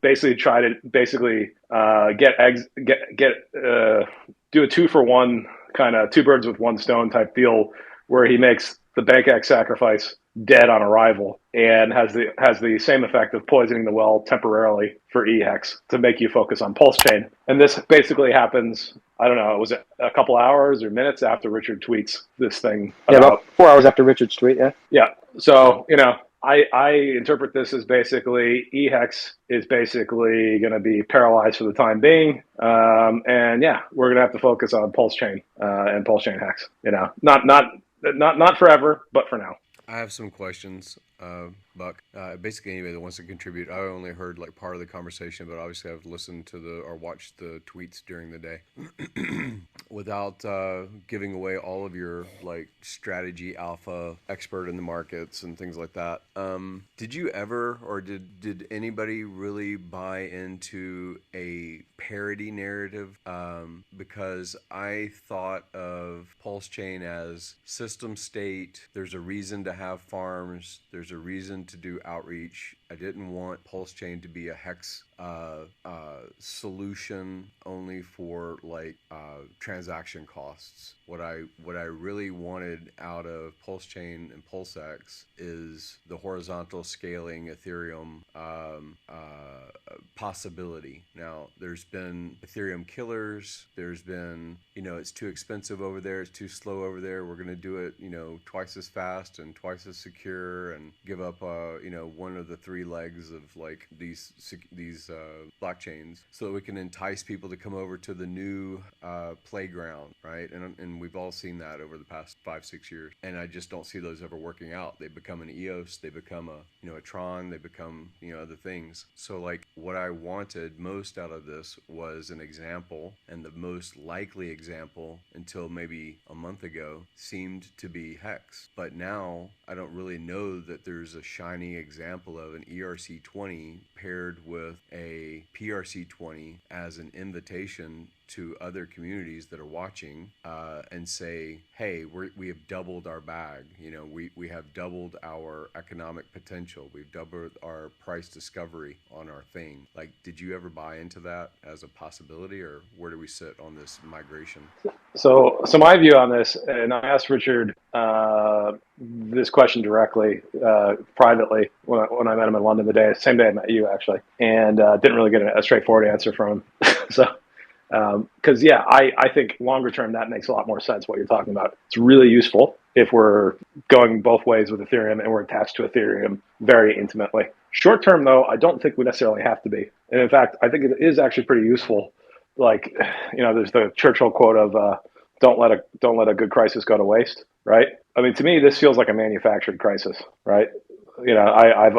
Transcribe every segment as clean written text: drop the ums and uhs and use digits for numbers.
basically try to get eggs, do a 2-for-1 kind of two birds with one stone type deal, where he makes the Bankx sacrifice dead on arrival and has the same effect of poisoning the well temporarily for eHex to make you focus on PulseChain. And this basically happens, I don't know, was it a couple hours or minutes after Richard tweets this thing Yeah, about. about 4 hours after Richard's tweet. Yeah. Yeah. So, I interpret this as basically eHex is basically going to be paralyzed for the time being. And yeah, we're going to have to focus on PulseChain and PulseChain hex. Not forever, but for now. I have some questions, Buck. Basically, anybody that wants to contribute. I only heard like part of the conversation, but obviously I've listened to or watched the tweets during the day. Without giving away all of your like strategy alpha expert in the markets and things like that, did you ever, or did anybody really buy into a parity narrative? Because I thought of PulseChain as system state. There's a reason to have farms. There's a reason to do outreach. I didn't want PulseChain to be a hex solution only for like transaction costs. What I really wanted out of PulseChain and Pulsex is the horizontal scaling Ethereum possibility. Now, there's been Ethereum killers. There's been, it's too expensive over there. It's too slow over there. We're going to do it, twice as fast and twice as secure, and give up, one of the three legs of like these blockchains, so that we can entice people to come over to the new playground, right? And we've all seen that over the past 5-6 years. And I just don't see those ever working out. They become an EOS. They become a Tron. They become other things. So like what I wanted most out of this was an example, and the most likely example until maybe a month ago seemed to be Hex. But now I don't really know that there's a shining example of an ERC20 paired with a PRC20 as an invitation to other communities that are watching and say, hey, we have doubled our bag. We have doubled our economic potential. We've doubled our price discovery on our thing. Like, did you ever buy into that as a possibility, or where do we sit on this migration? So my view on this, and I asked Richard this question directly, privately, when I met him in London same day I met you actually, and didn't really get a straightforward answer from him. So, because I think longer term that makes a lot more sense. What you're talking about, it's really useful if we're going both ways with Ethereum and we're attached to Ethereum very intimately. Short term though, I don't think we necessarily have to be, and in fact, I think it is actually pretty useful. Like, there's the Churchill quote of don't let a good crisis go to waste, right? I mean, to me, this feels like a manufactured crisis, right? I've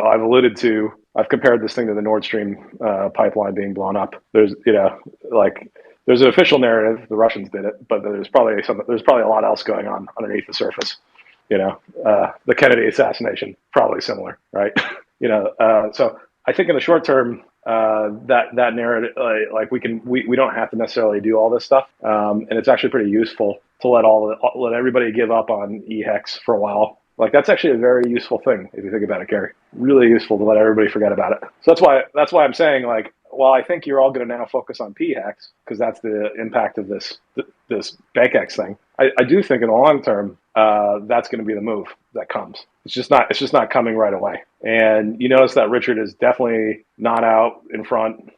compared this thing to the Nord Stream pipeline being blown up. There's an official narrative, the Russians did it, but there's probably a lot else going on underneath the surface. The Kennedy assassination, probably similar, right? So I think in the short term, that narrative, we don't have to necessarily do all this stuff, and it's actually pretty useful to let everybody give up on eHex for a while. Like, that's actually a very useful thing if you think about it, Gary. Really useful to let everybody forget about it. So that's why I'm saying, like, while I think you're all going to now focus on pHex because that's the impact of this Bankx thing, I do think in the long term that's going to be the move that comes. It's just not coming right away. And you notice that Richard is definitely not out in front,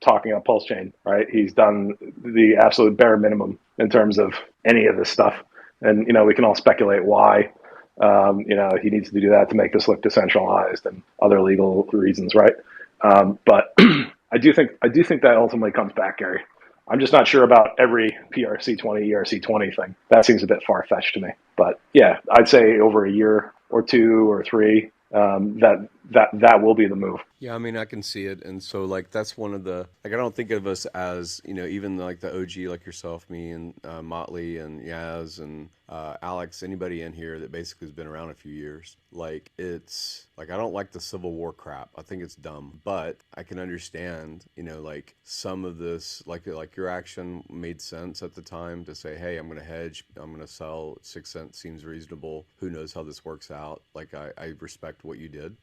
talking about PulseChain, right? He's done the absolute bare minimum in terms of any of this stuff. And, we can all speculate why, he needs to do that to make this look decentralized and other legal reasons, right? But I do think that ultimately comes back, Gary. I'm just not sure about every PRC20, ERC20 thing. That seems a bit far-fetched to me. But yeah, I'd say over a year or 2 or 3, that will be the move. Yeah, I mean, I can see it. And so, like, that's one of the, like, I don't think of us as, even like the OG, like yourself, me, and Motley, and Yaz, and Alex, anybody in here that basically has been around a few years. Like, it's, like, I don't like the Civil War crap. I think it's dumb. But I can understand, like, some of this, like your action made sense at the time to say, hey, I'm going to hedge. I'm going to sell. 6 cents seems reasonable. Who knows how this works out? Like, I respect what you did.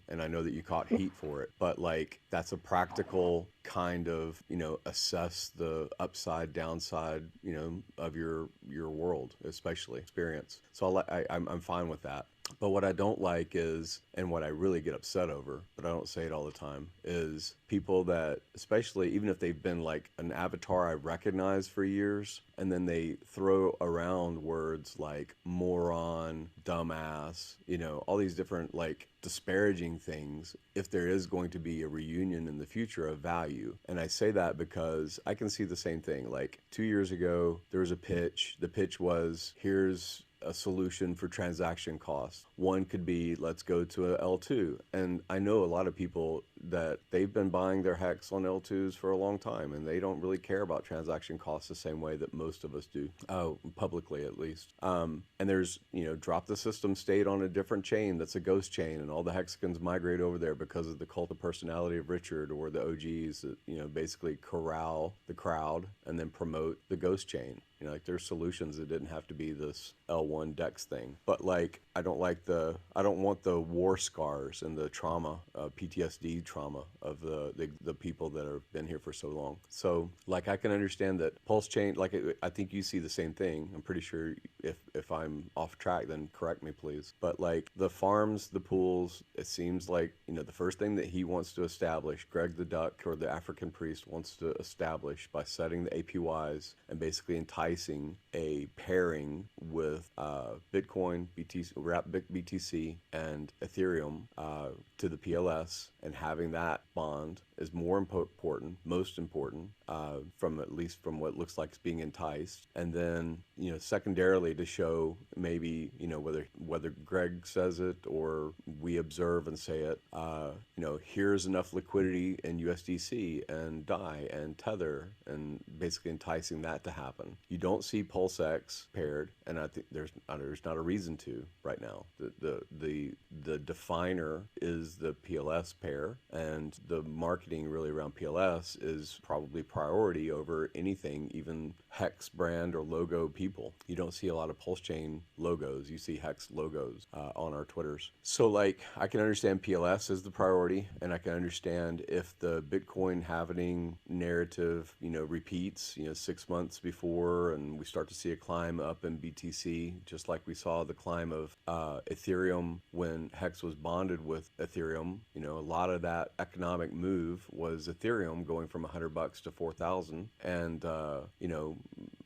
And I know that you caught heat for it, but like that's a practical kind of, assess the upside, downside, of your world, especially experience. So I'm fine with that. But what I don't like is, and what I really get upset over, but I don't say it all the time, is people that, especially even if they've been like an avatar I recognize for years, and then they throw around words like moron, dumbass, all these different like disparaging things if there is going to be a reunion in the future of value. And I say that because I can see the same thing. Like 2 years ago, there was a pitch. The pitch was, here's a solution for transaction costs. One could be, let's go to a L2. And I know a lot of people that they've been buying their hex on L2s for a long time, and they don't really care about transaction costs the same way that most of us do, publicly at least. And there's, drop the system state on a different chain that's a ghost chain, and all the hexagons migrate over there because of the cult of personality of Richard or the OGs that, basically corral the crowd and then promote the ghost chain. Like there's solutions that didn't have to be this L1 Dex thing. But like, I don't want the war scars and the trauma, PTSD trauma of the people that have been here for so long. So like, I can understand that PulseChain, like I think you see the same thing. I'm pretty sure if I'm off track, then correct me please. But like the farms, the pools, it seems like, the first thing that he wants to establish, Greg the Duck or the African priest wants to establish by setting the APYs and basically enticing a pairing with Bitcoin, BTC, and Ethereum to the PLS, and having that bond is more important, most important, from at least from what looks like it's being enticed. And then, secondarily to show maybe, whether Greg says it or we observe and say it, here's enough liquidity in USDC and DAI and Tether, and basically enticing that to happen. You don't see PulseX paired, and I think there's not a reason to right now. The definer is the PLS pair, and the marketing really around PLS is probably priority over anything, even Hex brand or logo people. You don't see a lot of PulseChain logos. You see Hex logos on our Twitters. So like, I can understand PLS is the priority, and I can understand if the Bitcoin halvening narrative, repeats, 6 months before, and we start to see a climb up in BTC, just like we saw the climb of Ethereum when Hex was bonded with Ethereum. A lot of that economic move was Ethereum going from $100 to 4,000, and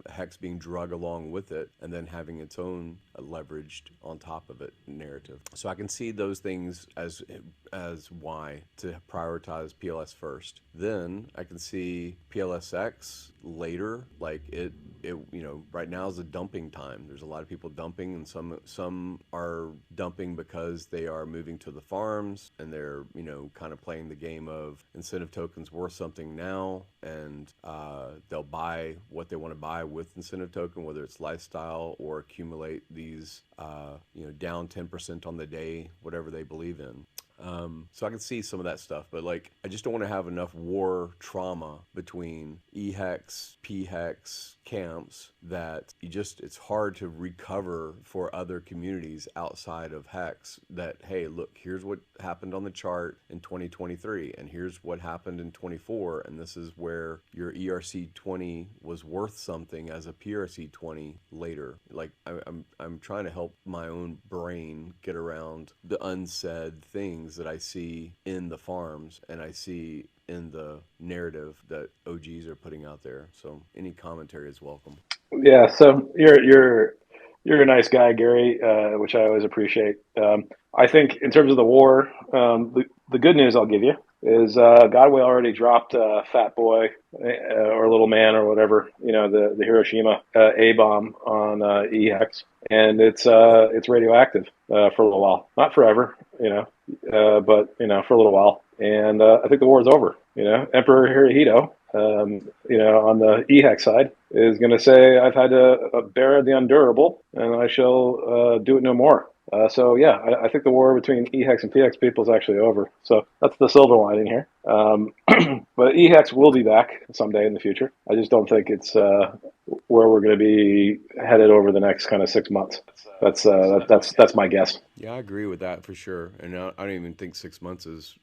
Hex being drug along with it, and then having its own leveraged on top of it narrative. So I can see those things as why to prioritize PLS first. Then I can see PLSX later. Like it right now is a dumping time. There's a lot of people dumping, and some are dumping because they are moving to the farms, and they're kind of playing the game of incentive tokens worth something now, and they'll buy what they want to buy with incentive token, whether it's lifestyle or accumulate these down 10% on the day, whatever they believe in. So I can see some of that stuff, but like, I just don't want to have enough war trauma between eHex, pHex camps that it's hard to recover for other communities outside of Hex that, hey, look, here's what happened on the chart in 2023, and here's what happened in 24, and this is where your ERC20 was worth something as a PRC20 later. Like, I'm trying to help my own brain get around the unsaid things that I see in the farms and I see in the narrative that OGs are putting out there. So any commentary is welcome. Yeah, so you're a nice guy, Gary, which I always appreciate. I think in terms of the war, the good news I'll give you is Godwhale already dropped Fat Boy or Little Man or whatever, the Hiroshima A bomb on eHex, and it's radioactive for a little while, not forever, but for a little while, and I think the war is over. Emperor Hirohito, on the eHex side, is going to say, I've had to bear the unbearable, and I shall do it no more. So yeah, I think the war between eHex and pHex people is actually over. So that's the silver lining here. But eHex will be back someday in the future. I just don't think it's where we're going to be headed over the next kind of 6 months. That's my guess. Yeah, I agree with that for sure. And I don't even think 6 months is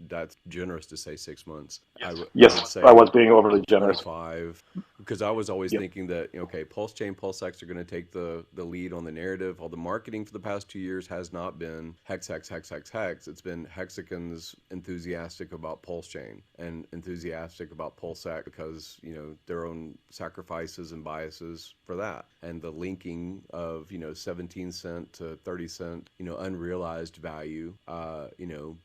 that's generous to say 6 months. I would Yes, I say was being overly generous. 25, because I was always Yep. thinking that, okay, Pulsechain Pulsex are going to take the lead on the narrative. All the marketing for the past 2 years has not been hex hex hex hex hex. It's been Hexicans enthusiastic about Pulsechain and enthusiastic about Pulsex because their own sacrifices and biases for that, and the linking of 17 cent to 30 cent unrealized value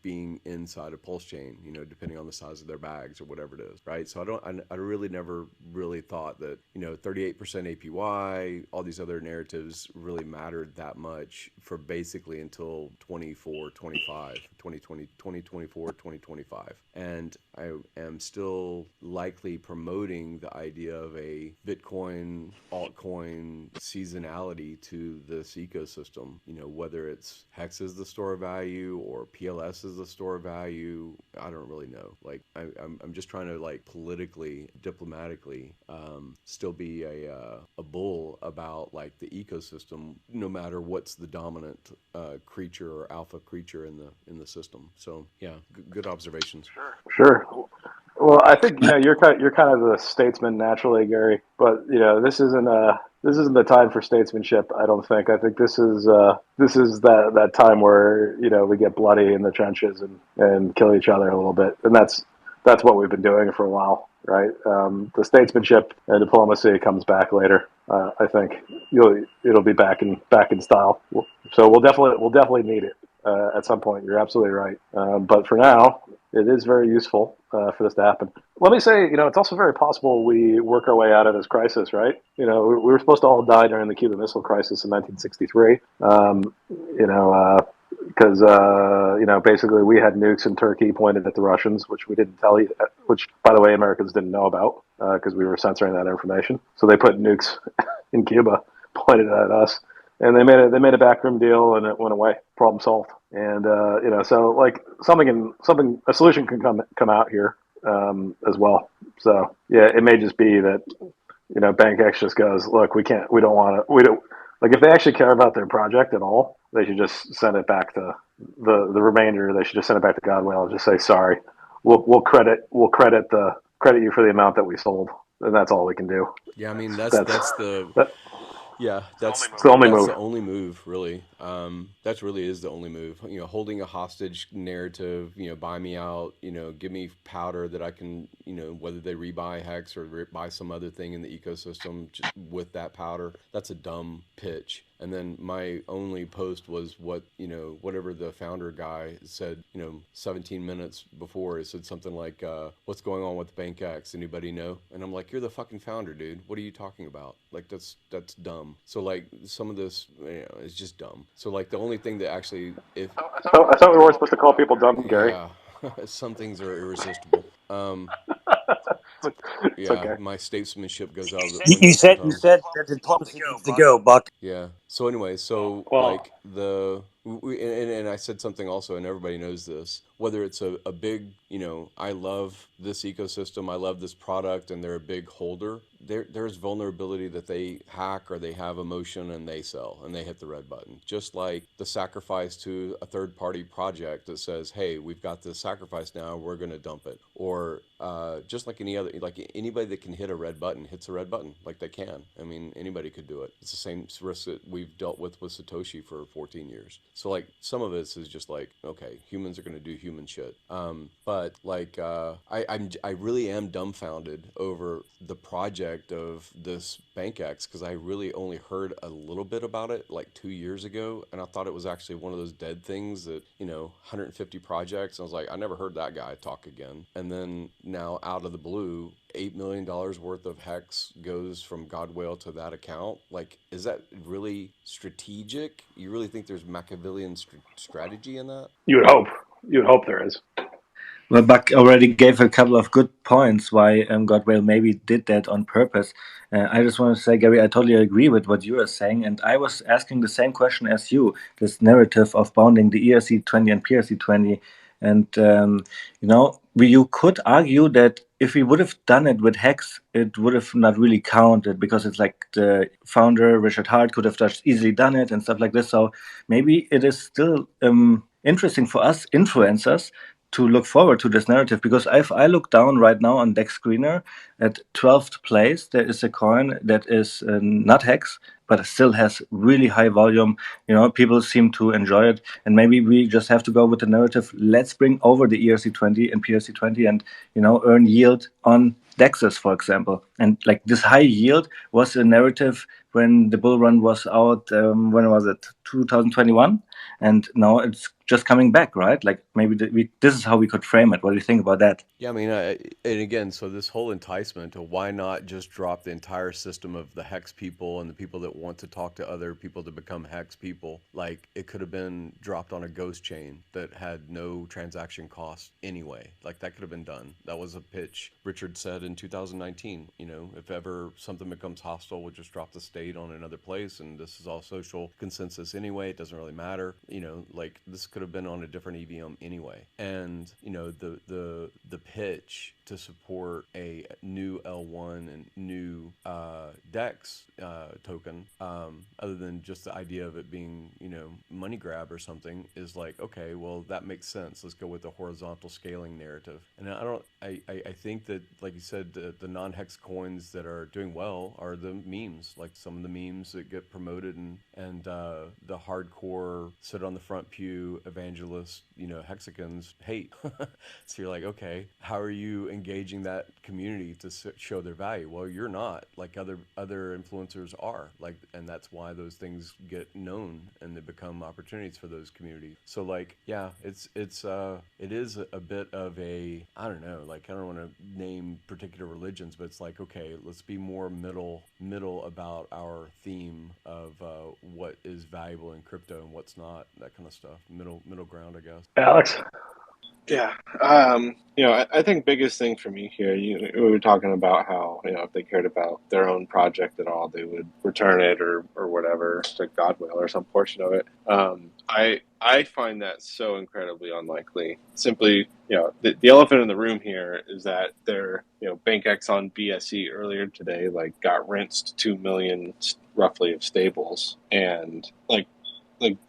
being inside of Pulsechain, depending on the size of their bags or whatever it is, right? So I really never really thought that 38% APY, all these other narratives really mattered that much for basically until 24 25 2020 2024 2025. And I am still likely promoting the idea of a Bitcoin altcoin seasonality to this ecosystem, whether it's Hex is the store of value or PLS is the store of value. I don't really know. Like I'm just trying to like politically, diplomatically, still be a bull about like the ecosystem, no matter what's the dominant creature or alpha creature in the system. So yeah, good observations. Sure. Well, I think you're kind of the statesman naturally, Gary. But this isn't the time for statesmanship. I don't think. I think this is that time where we get bloody in the trenches and kill each other a little bit, and that's what we've been doing for a while, right? The statesmanship and diplomacy comes back later. I think it'll be back in style. So we'll definitely need it at some point. You're absolutely right. But for now, it is very useful for this to happen. Let me say, it's also very possible we work our way out of this crisis, right? We were supposed to all die during the Cuban Missile Crisis in 1963. Because basically we had nukes in Turkey pointed at the Russians, which we didn't tell you, which by the way Americans didn't know about because we were censoring that information. So they put nukes in Cuba pointed at us, and they made a backroom deal, and it went away. Problem solved. And so like a solution can come out here as well. So yeah, it may just be that Bankx just goes, look, we don't want to, we don't like if they actually care about their project at all, they should just send it back to the remainder. They should just send it back to Godwhale and just say sorry. We'll credit you for the amount that we sold, and that's all we can do. Yeah, I mean That's that's the that, yeah, that's it's the only that's move. the only move, really. That really is the only move. Holding a hostage narrative. Buy me out. Give me powder that I can. Whether they rebuy Hex or buy some other thing in the ecosystem just with that powder. That's a dumb pitch. And then my only post was whatever the founder guy said, 17 minutes before. It said something like, what's going on with Bankx? Anybody know? And I'm like, you're the fucking founder, dude. What are you talking about? Like, that's dumb. So, like, some of this, is just dumb. So, like, the only thing that actually, if, I thought we weren't supposed to call people dumb, Gary. yeah, some things are irresistible. It's Yeah, okay. my statesmanship goes out of the You window said you sometimes. said that diplomacy needs to go, Buck. Yeah. So anyway, so Well, like and I said something also, and everybody knows this. Whether it's a big, I love this ecosystem, I love this product, and they're a big holder. There's vulnerability that they hack or they have emotion and they sell and they hit the red button. Just like the sacrifice to a third party project that says, "Hey, we've got this sacrifice now, we're going to dump it," or just like any other, like anybody that can hit a red button hits a red button, like they can. I mean, anybody could do it. It's the same risk that we've dealt with Satoshi for 14 years. So like some of this is just like, okay, humans are going to do human shit. But like I really am dumbfounded over the project of this Bankx because I really only heard a little bit about it like 2 years ago, and I thought it was actually one of those dead things that 150 projects. And I was like, I never heard that guy talk again. And then now out of the blue, $8 million worth of Hex goes from Godwhale to that account. Like, is that really strategic? You really think there's Machiavellian strategy in that? you would hope. You would hope there is. Well, Buck already gave a couple of good points why Godwhale maybe did that on purpose. I just want to say, Gary, I totally agree with what you are saying, and I was asking the same question as you. This narrative of bounding the ERC20 and PRC20 And you could argue that if we would have done it with Hex, it would have not really counted, because it's like the founder Richard Hart could have just easily done it and stuff like this. So maybe it is still interesting for us influencers to look forward to this narrative, because if I look down right now on Dex Screener at 12th place, there is a coin that is not Hex, but it still has really high volume. People seem to enjoy it, and maybe we just have to go with the narrative. Let's bring over the ERC20 and PRC20 and earn yield on Dexes, for example. And like this high yield was a narrative when the bull run was out. When was it? 2021, and now it's just coming back, right? Like maybe this is how we could frame it. What do you think about that? Yeah, I mean, and again, so this whole enticement to why not just drop the entire system of the hex people and the people that want to talk to other people to become hex people, like it could have been dropped on a ghost chain that had no transaction cost anyway. Like that could have been done. That was a pitch Richard said in 2019. If ever something becomes hostile, we'll just drop the state on another place, and this is all social consensus anyway. It doesn't really matter. Like this could have been on a different EVM anyway. And the pitch to support a new L1 and new DEX token, other than just the idea of it being, money grab or something, is like, okay, well, that makes sense. Let's go with the horizontal scaling narrative. And I think that, like you said, the non-hex coins that are doing well are the memes, like some of the memes that get promoted, and the hardcore sit on the front pew evangelist, hexagons hate. So you're like, okay, how are you engaging that community to show their value? Well, you're not, like other influencers are, like, and that's why those things get known and they become opportunities for those communities. So like, yeah, it is a bit of a, I don't know, like I don't want to name particular religions, but it's like, okay, let's be more middle about our theme of what is valuable in crypto and what's not, that kind of stuff. Middle ground, I guess. Alex? Yeah. I think biggest thing for me here, we were talking about how, if they cared about their own project at all, they would return it or whatever to Godwhale or some portion of it. I find that so incredibly unlikely. Simply, the elephant in the room here is that their, Bankx on BSE earlier today, like got rinsed 2 million roughly of stables, and like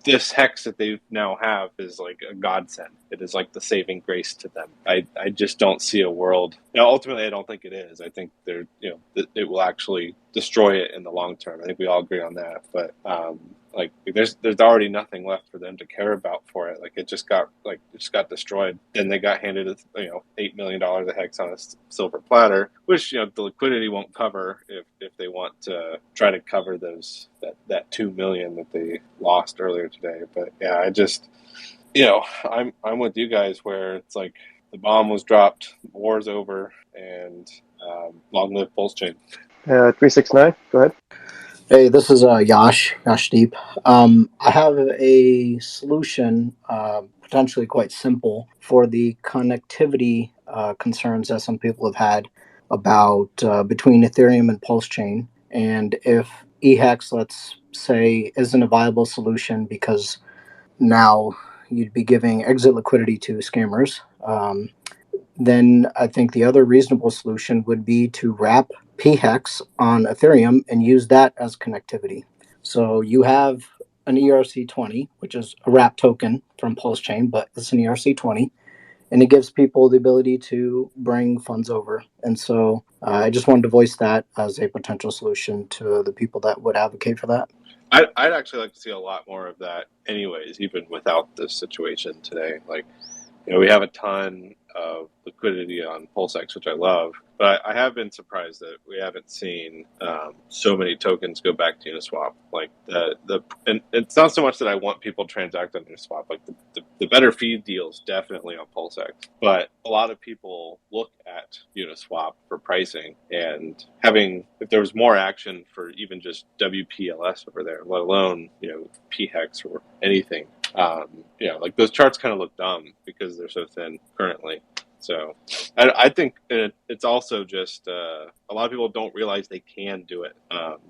this hex that they now have is like a godsend. It is like the saving grace to them. I just don't see a world. Ultimately, I don't think it is. I think it will actually destroy it in the long term. I think we all agree on that. But there's already nothing left for them to care about for it. Like it just got destroyed. Then they got handed $8 million of hex on a silver platter, which the liquidity won't cover if they want to try to cover that 2 million that they lost earlier today. But yeah, I just I'm with you guys where it's like the bomb was dropped, the war's over, and long live Pulsechain. 369, go ahead. Hey, this is Yash Deep. I have a solution, potentially quite simple, for the connectivity concerns that some people have had about between Ethereum and Pulsechain. And if eHex, let's say, isn't a viable solution because now you'd be giving exit liquidity to scammers, then I think the other reasonable solution would be to wrap pHex on Ethereum and use that as connectivity. So you have an ERC20, which is a wrap token from Pulsechain, but it's an ERC20, and it gives people the ability to bring funds over. And so I just wanted to voice that as a potential solution to the people that would advocate for that. I'd actually like to see a lot more of that anyways, even without this situation today. Like, we have a ton of liquidity on Pulsex, which I love, but I have been surprised that we haven't seen so many tokens go back to Uniswap. Like and it's not so much that I want people to transact on Uniswap. Like the better feed deals definitely on Pulsex, but a lot of people look at Uniswap for pricing, and if there was more action for even just WPLS over there, let alone pHex or anything. Like those charts kind of look dumb because they're so thin currently. So I think it's also just a lot of people don't realize they can do it.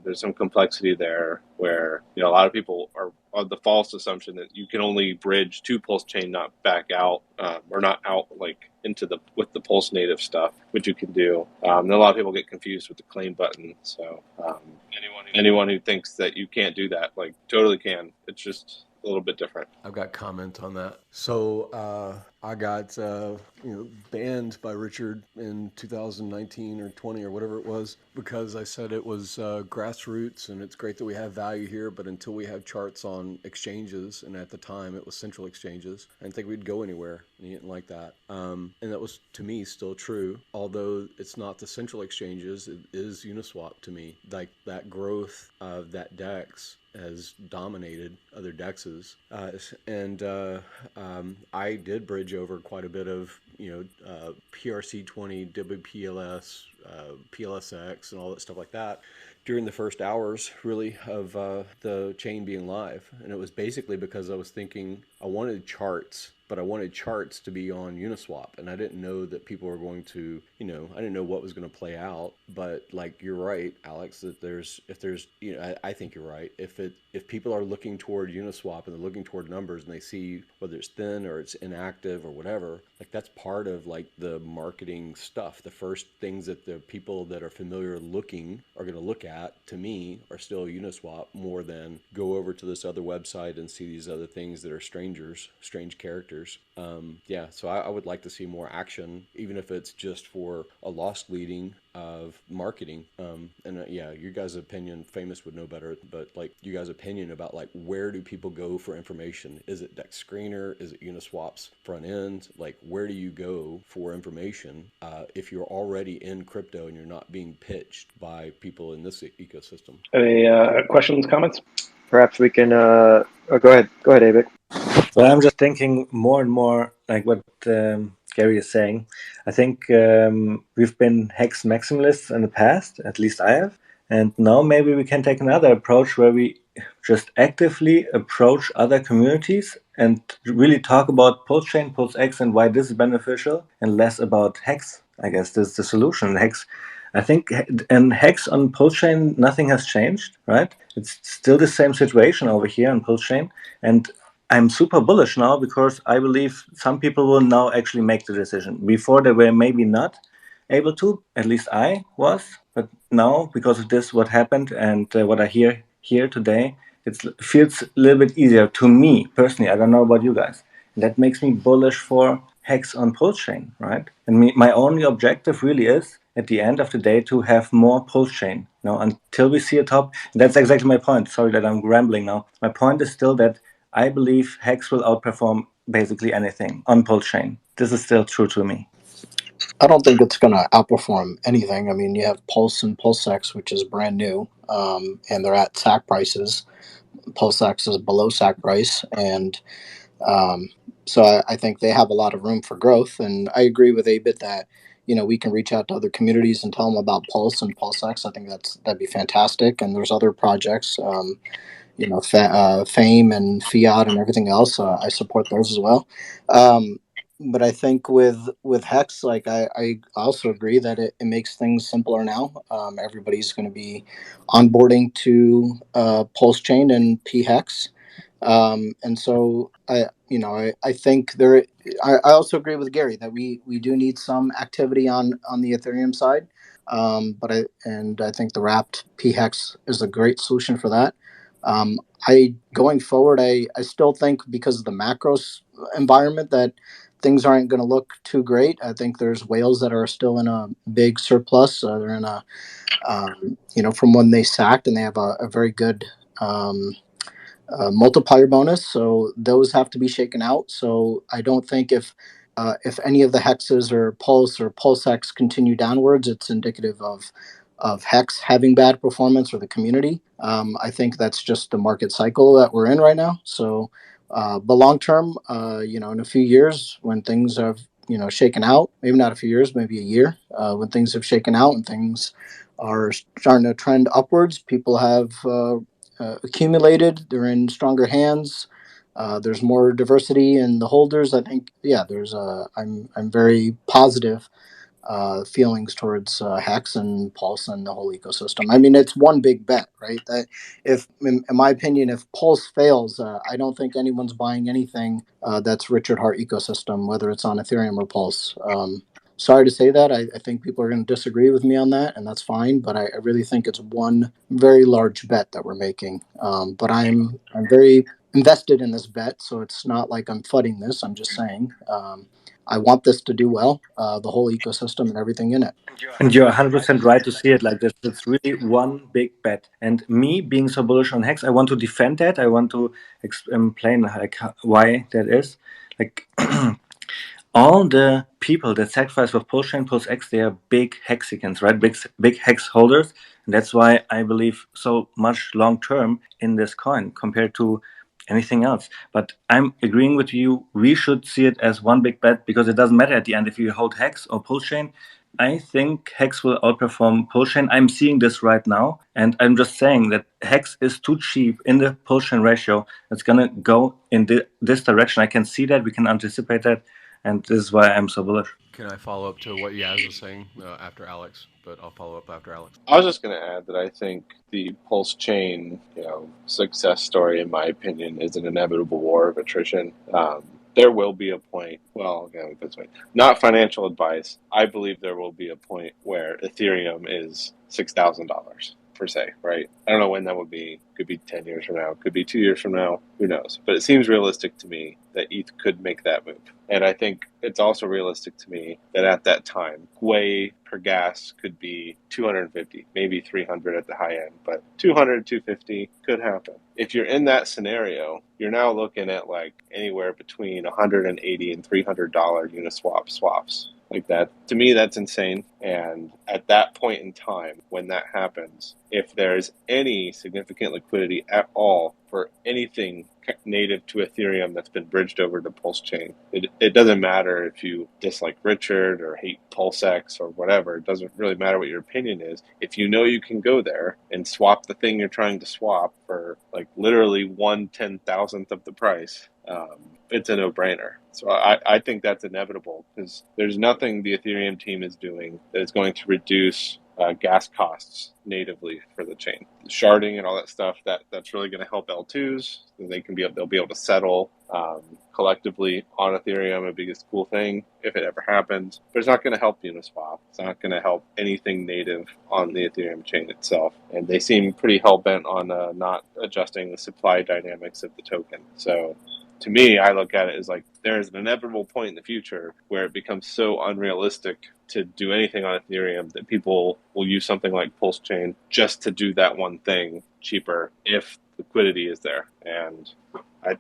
There's some complexity there where, a lot of people are of the false assumption that you can only bridge to Pulsechain, not back out, or not out like into with the Pulse native stuff, which you can do. And a lot of people get confused with the claim button. So anyone who thinks that you can't do that, like, totally can. It's just a little bit different. I've got comment on that. So I got banned by Richard in 2019 or 20 or whatever it was because I said it was grassroots and it's great that we have value here, but until we have charts on exchanges, and at the time it was central exchanges, I didn't think we'd go anywhere, and he didn't like that. And that was, to me, still true. Although it's not the central exchanges, it is Uniswap to me. Like, that growth of that DEX has dominated other DEXs, and I did bridge over quite a bit of PRC20, WPLS, PLSX, and all that stuff like that during the first hours, really, of the chain being live. And it was basically because I was thinking I wanted charts, but I wanted charts to be on Uniswap, and I didn't know that people were going to, I didn't know what was going to play out. But like, you're right, Alex, that if there's, I think you're right. If people are looking toward Uniswap and they're looking toward numbers and they see whether it's thin or it's inactive or whatever, like, that's part of like the marketing stuff. The first things that the people that are familiar looking are going to look at, to me, are still Uniswap, more than go over to this other website and see these other things that are strange characters. So I would like to see more action, even if it's just for a lost leading of marketing. Your guys' opinion, Famous would know better, but like, you guys' opinion about like, where do people go for information? Is it Dex Screener? Is it Uniswap's front end? Like, where do you go for information if you're already in crypto and you're not being pitched by people in this ecosystem? Any questions, comments? Perhaps we can. Go ahead, Avik. Well, I'm just thinking more and more like what Gary is saying. I think we've been hex maximalists in the past, at least I have. And now maybe we can take another approach where we just actively approach other communities and really talk about Pulsechain, Pulsex, and why this is beneficial, and less about hex. I guess this is the solution. Hex, I think, in hex on Pulsechain, nothing has changed, right? It's still the same situation over here on Pulsechain. And I'm super bullish now because I believe some people will now actually make the decision. Before they were maybe not able to, at least I was, but now, because of this, what happened and what I hear here today, it feels a little bit easier to me personally. I don't know about you guys. That makes me bullish for hex on Pulsechain, right? And my only objective really is, at the end of the day, to have more Pulsechain. Until we see a top. And that's exactly my point. Sorry that I'm rambling now. My point is still that I believe hex will outperform basically anything on Pulsechain. This is still true to me. I don't think it's going to outperform anything. I mean, you have Pulse and Pulsex, which is brand new, and they're at SAC prices. Pulsex is below SAC price, and so I think they have a lot of room for growth. And I agree with Abit that we can reach out to other communities and tell them about Pulse and Pulsex. I think that'd be fantastic. And there's other projects, Fame and Fiat and everything else. I support those as well. But I think with Hex, like I also agree that it makes things simpler now. Everybody's going to be onboarding to Pulsechain and pHex, and so I think there. I also agree with Gary that we do need some activity on the Ethereum side, but I think the wrapped pHex is a great solution for that. Going forward, I still think, because of the macro environment, that things aren't going to look too great. I think there's whales that are still in a big surplus. They're in a, from when they sacked, and they have a very good multiplier bonus. So those have to be shaken out. So I don't think if any of the hexes or Pulse or PulseX continue downwards, it's indicative of Hex having bad performance or the community. I think that's just the market cycle that we're in right now. So, but long term, in a few years, when things have shaken out, maybe not a few years, maybe a year, when things have shaken out and things are starting to trend upwards, people have accumulated, they're in stronger hands. there's more diversity in the holders. I think, yeah, I'm very positive feelings towards Hex and Pulse and the whole ecosystem. I mean, it's one big bet, right? That if, in my opinion, if Pulse fails, I don't think anyone's buying anything that's Richard Heart ecosystem, whether it's on Ethereum or Pulse. Sorry to say that. I think people are going to disagree with me on that, and that's fine. But I really think it's one very large bet that we're making. But I'm very invested in this bet, so it's not like I'm fudding this. I'm just saying. I want this to do well, the whole ecosystem and everything in it. And you're 100% right to see it like this. It's really one big bet. And me being so bullish on Hex, I want to defend that. I want to explain like why that is. Like all the people that sacrifice with Pulsechain Pulsex, they are big hexicans, right? Big hex holders. And that's why I believe so much long term in this coin compared to anything else. But I'm agreeing with you. We should see it as one big bet because it doesn't matter at the end if you hold Hex or Pulsechain. I think Hex will outperform Pulsechain. I'm seeing this right now, and I'm just saying that Hex is too cheap in the Pulsechain ratio. It's gonna go in this direction. I can see that. We can anticipate that, and this is why I'm so bullish. Can I follow up to what Yaz was saying after Alex? But I'll follow up after Alex. I was just going to add that I think the Pulsechain, success story, in my opinion, is an inevitable war of attrition. There will be a point, well, okay, this way, not financial advice. I believe there will be a point where Ethereum is $6,000 per se, right? I don't know when that would be. Could be 10 years from now, could be 2 years from now, who knows? But it seems realistic to me that ETH could make that move. And I think it's also realistic to me that at that time, Gwei per gas could be 250, maybe 300 at the high end, but 200, 250 could happen. If you're in that scenario, you're now looking at like anywhere between $180 and $300 Uniswap swaps. Like that, to me, that's insane. And at that point in time, when that happens, if there's any significant liquidity at all for anything native to Ethereum that's been bridged over to Pulsechain, it doesn't matter if you dislike Richard or hate Pulsex or whatever. It doesn't really matter what your opinion is. If you know you can go there and swap the thing you're trying to swap for like literally 1/10,000th of the price, it's a no-brainer. So I think that's inevitable because there's nothing the Ethereum team is doing that is going to reduce gas costs natively for the chain. The sharding and all that stuff, that's really going to help L2s. They'll be able to settle collectively on Ethereum, a biggest cool thing if it ever happens. But it's not going to help Uniswap. It's not going to help anything native on the Ethereum chain itself. And they seem pretty hell-bent on not adjusting the supply dynamics of the token. So to me, I look at it as like there's an inevitable point in the future where it becomes so unrealistic to do anything on Ethereum that people will use something like Pulsechain just to do that one thing cheaper if liquidity is there. And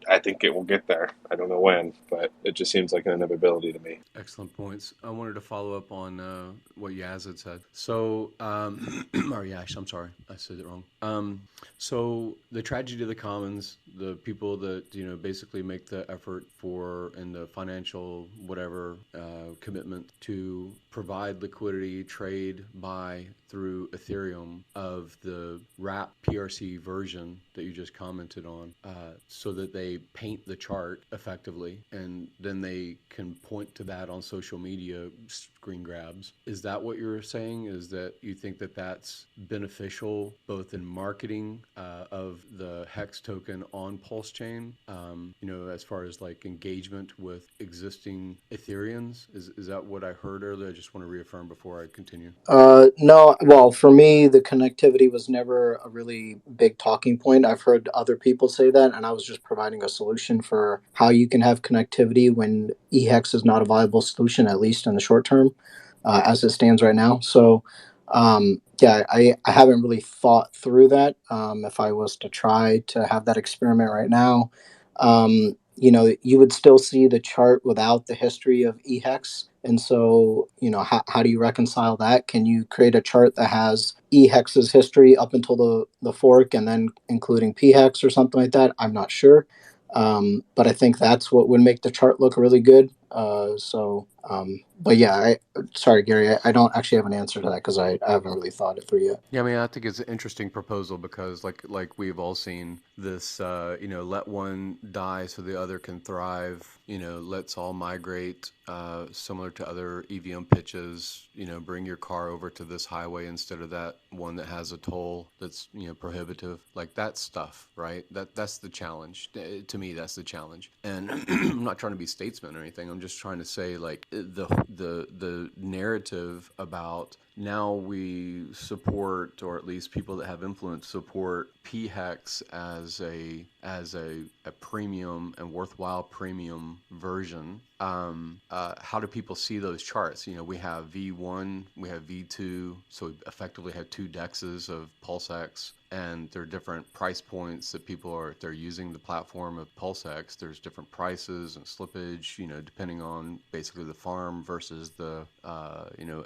I think it will get there. I don't know when, but it just seems like an inevitability to me. Excellent points. I wanted to follow up on what Yaz had said. So, or Yash, I'm sorry, I said it wrong. So the tragedy of the commons, the people that basically make the effort for and the financial whatever commitment to provide liquidity, trade, buy through Ethereum of the wrap PRC version that you just commented on, so that they paint the chart effectively and then they can point to that on social media screen grabs. Is that what you're saying? Is that you think that that's beneficial both in marketing of the Hex token on Pulsechain, as far as like engagement with existing Ethereans? Is that what I heard earlier? I just want to reaffirm before I continue. No, well, for me, the connectivity was never a really big talking point. I've heard other people say that, and I was just providing a solution for how you can have connectivity when eHex is not a viable solution, at least in the short term, as it stands right now. So, yeah, I haven't really thought through that. If I was to try to have that experiment right now, you would still see the chart without the history of eHex. And so, how do you reconcile that? Can you create a chart that has eHex's history up until the fork and then including pHex or something like that? I'm not sure. But I think that's what would make the chart look really good. But yeah, sorry, Gary, I don't actually have an answer to that because I haven't really thought it through yet. Yeah, I mean, I think it's an interesting proposal because, like we've all seen this, let one die so the other can thrive. Let's all migrate, similar to other EVM pitches. Bring your car over to this highway instead of that one that has a toll that's prohibitive. Like that stuff, right? That's the challenge. To me, that's the challenge. And I'm not trying to be statesman or anything. I'm just trying to say like the narrative about now we support, or at least people that have influence support pHex as a premium and worthwhile premium version. How do people see those charts? We have V1, we have V2, so we effectively have two dexes of PulseX, and there are different price points that people are, if they're using the platform of PulseX, there's different prices and slippage, depending on basically the farm versus the,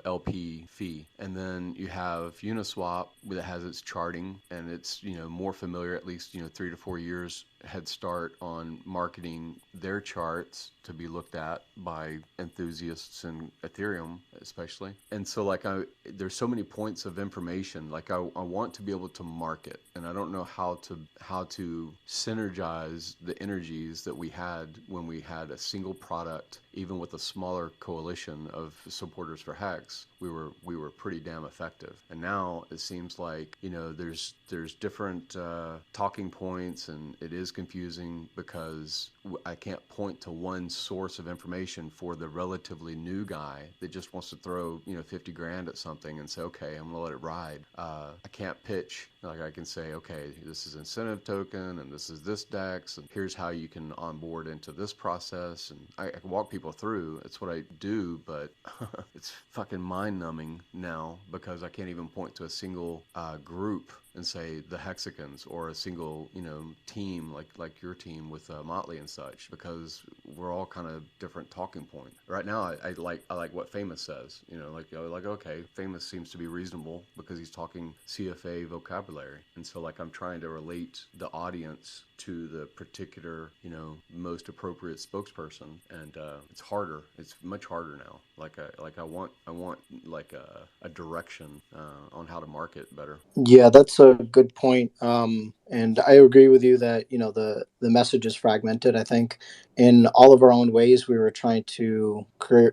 LP fee. And then you have Uniswap that has its charting, and it's, more familiar, at least, 3 to 4 years head start on marketing their charts to be looked at by enthusiasts in Ethereum, especially. And so there's so many points of information. Like I want to be able to market, and I don't know how to synergize the energies that we had when we had a single product. Even with a smaller coalition of supporters for Hex, we were pretty damn effective. And now it seems like there's different talking points, and it is confusing because I can't point to one source of information for the relatively new guy that just wants to throw 50 grand at something and say, okay, I'm gonna let it ride. I can't pitch. Like I can say, okay, this is incentive token, and this is this DEX, and here's how you can onboard into this process, and I can walk people through. It's what I do, but it's fucking mind-numbing now because I can't even point to a single group and say the Hexicans, or a single team like your team with Motley and such, because we're all kind of different talking point. Right now, I like what Famous says. Okay, Famous seems to be reasonable because he's talking CFA vocabulary, and so I'm trying to relate the audience to the particular most appropriate spokesperson, and it's harder. It's much harder now. I want a direction on how to market better. Yeah, that's a good point. And I agree with you that the message is fragmented. I think in all of our own ways, we were trying to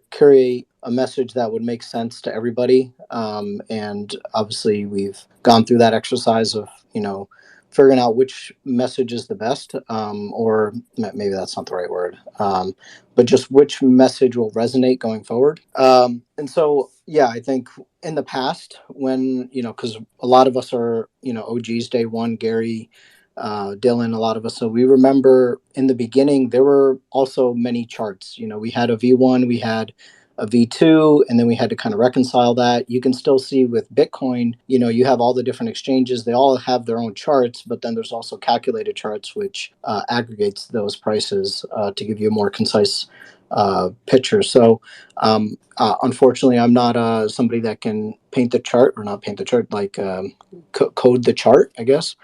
curate a message that would make sense to everybody. And obviously, we've gone through that exercise of figuring out which message is the best, or maybe that's not the right word, but just which message will resonate going forward. And so, yeah, I think in the past when, because a lot of us are, OGs day one, Gary, Dylan, a lot of us. So we remember in the beginning, there were also many charts. We had a V1, we had a V2, and then we had to kind of reconcile that. You can still see with Bitcoin, you have all the different exchanges. They all have their own charts, but then there's also calculated charts, which aggregates those prices to give you a more concise picture. So unfortunately, I'm not somebody that can paint the chart, or not paint the chart, code the chart, I guess.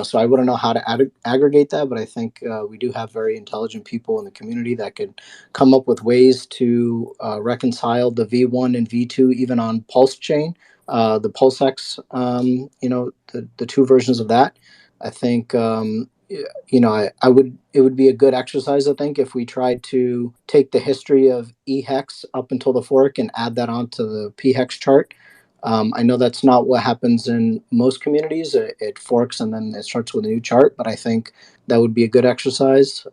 So I wouldn't know how to aggregate that, but I think we do have very intelligent people in the community that could come up with ways to reconcile the V1 and V2 even on Pulsechain, the Pulsex, the two versions of that. I think I would, it would be a good exercise, I think, if we tried to take the history of eHex up until the fork and add that onto the pHex chart. I know that's not what happens in most communities. It forks and then it starts with a new chart, but I think that would be a good exercise.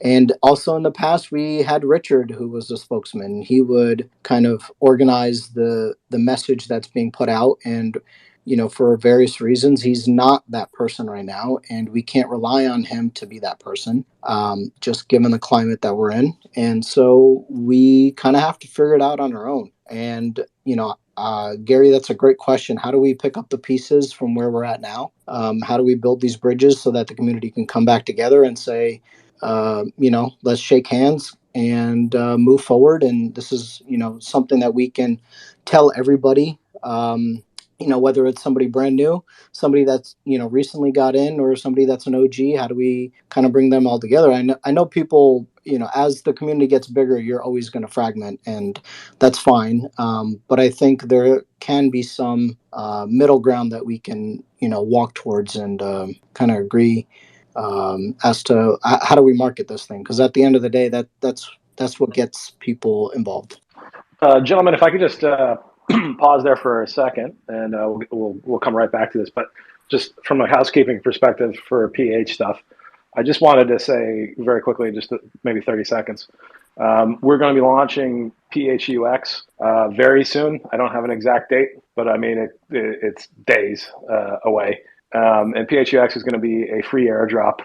And also in the past, we had Richard, who was the spokesman. He would kind of organize the message that's being put out. And, for various reasons, he's not that person right now. And we can't rely on him to be that person, just given the climate that we're in. And so we kind of have to figure it out on our own. And, Gary, that's a great question. How do we pick up the pieces from where we're at now? How do we build these bridges so that the community can come back together and say, let's shake hands and move forward. And this is, something that we can tell everybody, whether it's somebody brand new, somebody that's, recently got in, or somebody that's an OG. How do we kind of bring them all together? I know people, as the community gets bigger, you're always going to fragment, and that's fine. But I think there can be some middle ground that we can, walk towards, and kind of agree as to how do we market this thing? Because at the end of the day, that's what gets people involved. Gentlemen, if I could just pause there for a second, and we'll come right back to this. But just from a housekeeping perspective for PH stuff, I just wanted to say very quickly, just maybe 30 seconds. We're going to be launching PHUX very soon. I don't have an exact date, but I mean it's days away. And PHUX is going to be a free airdrop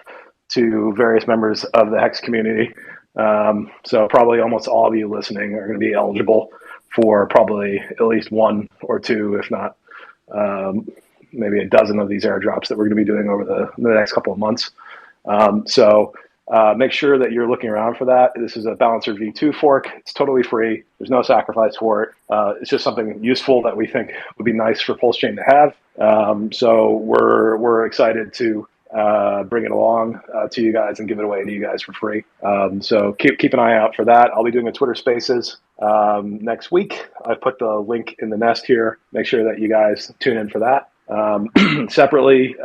to various members of the Hex community. So probably almost all of you listening are going to be eligible for probably at least one or two, if not maybe a dozen of these airdrops that we're going to be doing over the next couple of months. So make sure that you're looking around for that. This is a Balancer V2 fork. It's totally free. There's no sacrifice for it. It's just something useful that we think would be nice for PulseChain to have. So we're excited to bring it along to you guys and give it away to you guys for free. So keep an eye out for that. I'll be doing a Twitter Spaces next week. I put the link in the nest here. Make sure that you guys tune in for that. Separately,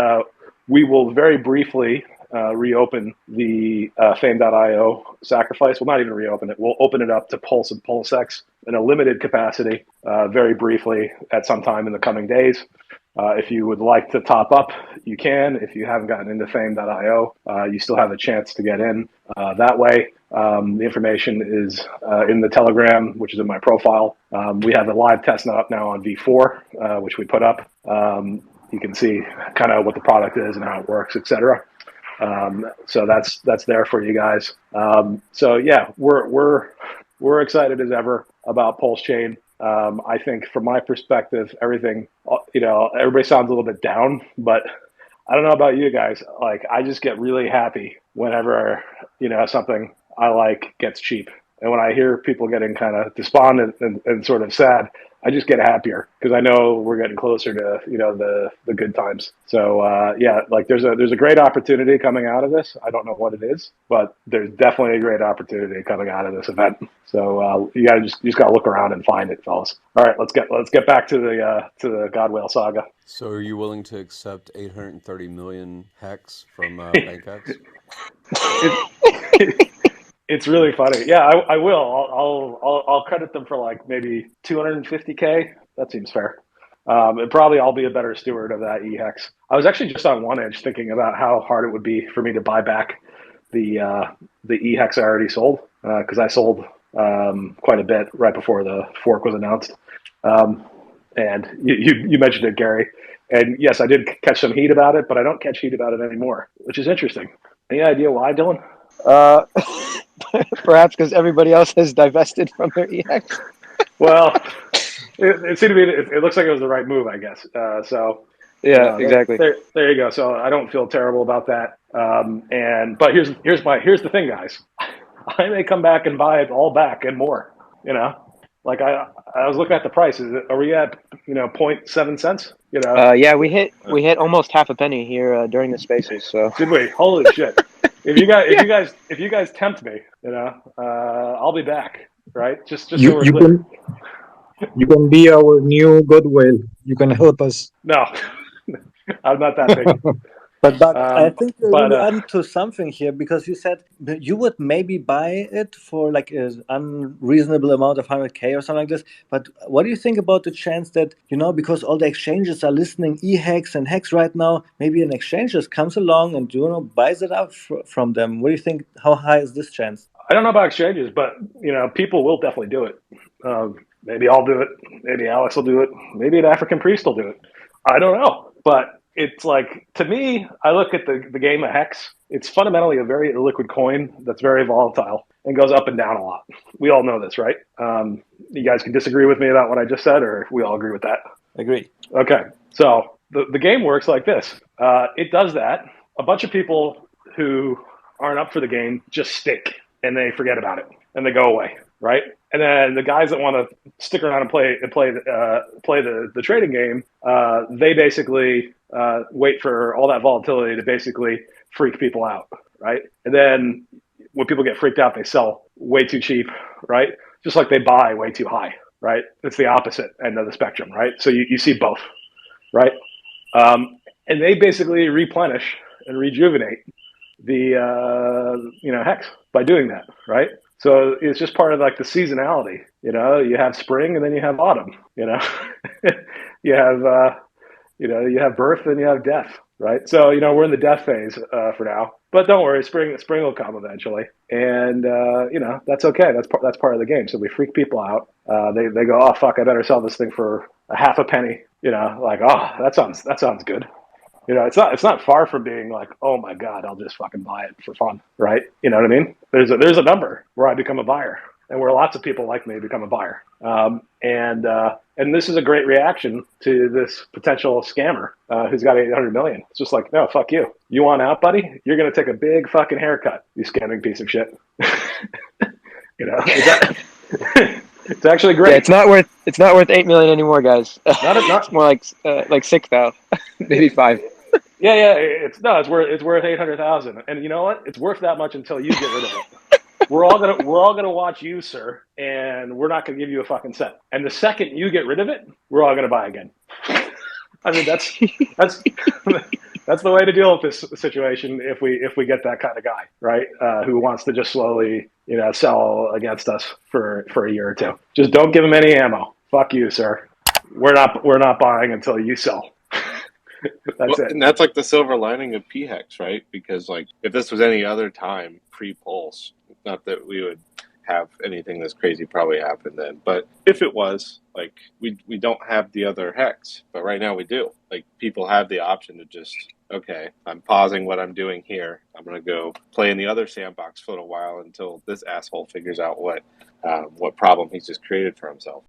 we will very briefly reopen the fame.io sacrifice. We'll not even reopen it. We'll open it up to Pulse and Pulsex in a limited capacity very briefly at some time in the coming days. If you would like to top up, you can. If you haven't gotten into fame.io, you still have a chance to get in that way. The information is in the Telegram, which is in my profile. We have a live testnet up now on V4, which we put up. You can see kind of what the product is and how it works, etc. So that's there for you guys. So yeah, we're excited as ever about PulseChain. I think from my perspective, everything, everybody sounds a little bit down, but I don't know about you guys. Like, I just get really happy whenever, something I like gets cheap. And when I hear people getting kind of despondent and sort of sad, I just get happier because I know we're getting closer to, the good times. So, yeah, like there's a great opportunity coming out of this. I don't know what it is, but there's definitely a great opportunity coming out of this event. So, you just got to look around and find it, fellas. All right, let's get back to the Godwhale saga. So are you willing to accept 830 million hex from Bankx? It's really funny. Yeah, I will. I'll credit them for like maybe 250K. That seems fair. And probably I'll be a better steward of that eHex. I was actually just on one edge thinking about how hard it would be for me to buy back the eHex I already sold because I sold quite a bit right before the fork was announced. And you mentioned it, Gary. And yes, I did catch some heat about it, but I don't catch heat about it anymore, which is interesting. Any idea why, Dylan? Perhaps because everybody else has divested from their eHex. Well, it seemed to be. It looks like it was the right move, I guess. So yeah, exactly. There you go. So I don't feel terrible about that. But here's the thing, guys. I may come back and buy it all back and more. Like I was looking at the price. Are we at 0.7 cents? Yeah, we hit almost half a penny here during the spaces. So did we? Holy shit! If you guys tempt me, I'll be back. Right? Just so we're clear. You can be our new Godwhale. You can help us. No, I'm not that big. But I think you're really onto something here because you said you would maybe buy it for like an unreasonable amount of 100K or something like this. But what do you think about the chance that, because all the exchanges are listening eHex and Hex right now, maybe an exchange just comes along and, buys it up from them? What do you think? How high is this chance? I don't know about exchanges, but, people will definitely do it. Maybe I'll do it. Maybe Alex will do it. Maybe an African priest will do it. I don't know. But it's like, to me, I look at the game of Hex. It's fundamentally a very illiquid coin that's very volatile and goes up and down a lot. We all know this, right? You guys can disagree with me about what I just said, or we all agree with that? Agree. Okay. So the game works like this. It does that. A bunch of people who aren't up for the game just stake and they forget about it and they go away, right? And then the guys that want to stick around and play the trading game, they basically wait for all that volatility to basically freak people out, right? And then when people get freaked out, they sell way too cheap, right? Just like they buy way too high, right? It's the opposite end of the spectrum, right? So you see both, right? And they basically replenish and rejuvenate the hex by doing that, right? So it's just part of like the seasonality. You have spring and then you have autumn. You have you have birth and you have death, right? So we're in the death phase for now, but don't worry, spring will come eventually, and that's okay. That's part of the game. So we freak people out. They go, oh fuck, I better sell this thing for a half a penny. Like, oh, that sounds good. It's not far from being like, oh my god, I'll just fucking buy it for fun, right? You know what I mean? There's a number where I become a buyer, and where lots of people like me become a buyer. And this is a great reaction to this potential scammer who's got 800 million. It's just like, no, fuck you. You want out, buddy? You're gonna take a big fucking haircut, you scamming piece of shit. It's actually great. Yeah, it's not worth 8 million anymore, guys. It's more like 6 though, maybe 5. Yeah, it's worth 800,000, and you know what? It's worth that much until you get rid of it. We're all gonna watch you, sir, and we're not gonna give you a fucking cent. And the second you get rid of it, we're all gonna buy again. I mean, that's that's the way to deal with this situation. If we get that kind of guy, right, who wants to just slowly sell against us for a year or two, just don't give him any ammo. Fuck you, sir. We're not buying until you sell. That's it. And that's like the silver lining of pHex, right? Because like if this was any other time pre-Pulse, not that we would have anything this crazy probably happen then, but if it was, like we don't have the other hex, but right now we do. Like people have the option to just, okay, I'm pausing what I'm doing here. I'm gonna go play in the other sandbox for a while until this asshole figures out what problem he's just created for himself.